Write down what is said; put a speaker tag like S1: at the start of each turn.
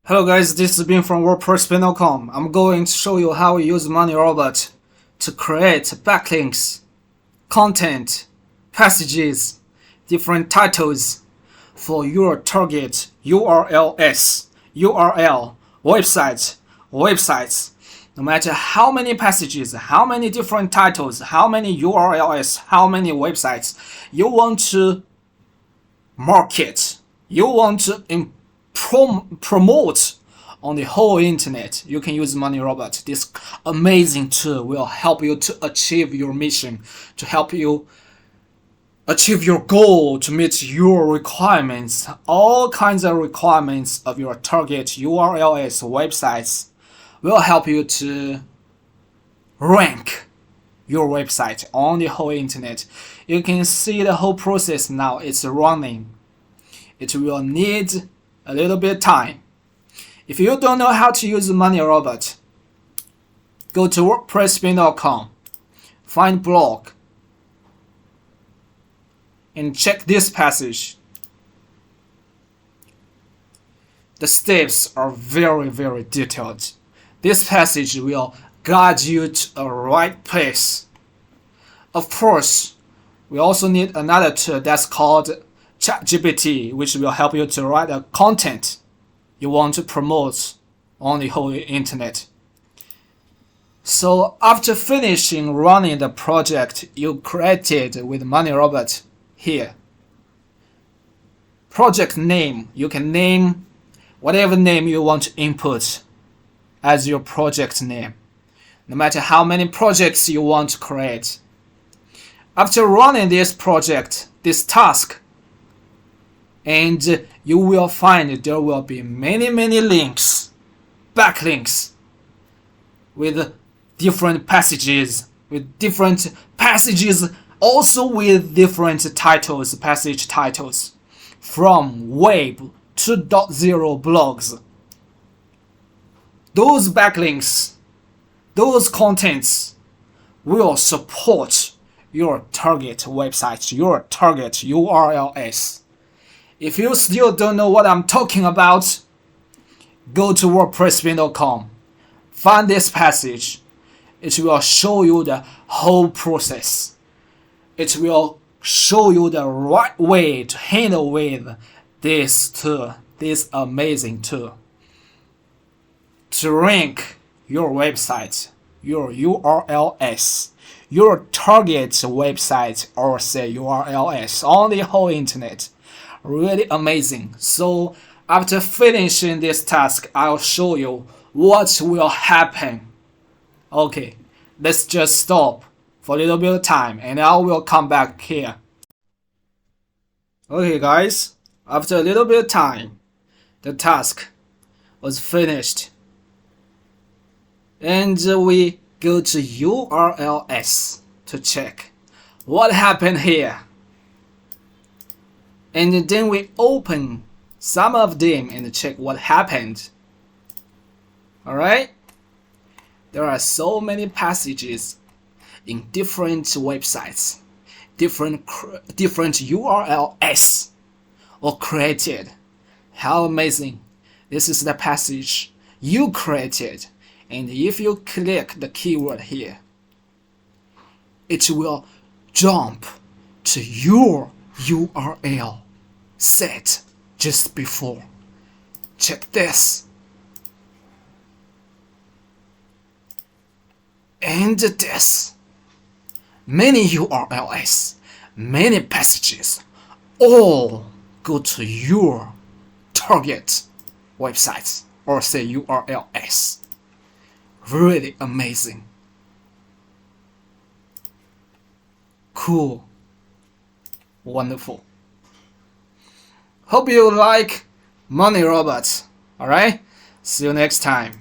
S1: Hello guys, this is Ben from WordPress.com. I'm going to show you how we use MoneyRobot to create backlinks, content, passages, different titles for your target URLs, websites. No matter how many passages, how many different titles, how many URLs, how many websites you want to market, you want to promote on the whole internet, you can use MoneyRobot. This amazing tool will help you to achieve your mission, to help you achieve your goal, to meet your requirements, all kinds of requirements of your target URLs, websites, will help you to rank your website on the whole internet. You can see the whole process now. It's running. It will need a little bit of time. If you don't know how to use MoneyRobot, go to WordPress.com, find blog, and check this passage. The steps are very detailed. This passage will guide you to a right place. Of course, we also need another tool that's called ChatGPT, which will help you to write the content you want to promote on the whole internet. So after finishing running the project you created with MoneyRobot here, project name, you can name whatever name you want to input as your project name, no matter how many projects you want to create. After running this project, this task, and you will find there will be many links, backlinks, with different passages, also with different titles, passage titles, from Web 2.0 blogs. Those backlinks, those contents will support your target website, your target URLs. If you still don't know what I'm talking about, go to WordPress.com, find this passage. It will show you the whole process. It will show you the right way to handle with this tool, this amazing tool, to rank your website, your URLs, your target website, or say URLs on the whole internet. Really amazing. So after finishing this task, I'll show you what will happen. Okay, let's just stop for a little bit of time and I will come back here. Okay guys, after a little bit of time, the task was finished. And we go to URLs to check what happened here. And then we open some of them and check what happened. Alright? There are so many passages in different websites, different URLs or created. How amazing. This is the passage you created. And if you click the keyword here, it will jump to your URL set just before. Check this. And this. Many URLs, many passages, all go to your target websites or say URLs. Really amazing. Cool. Wonderful. Hope you like MoneyRobot. Alright? See you next time.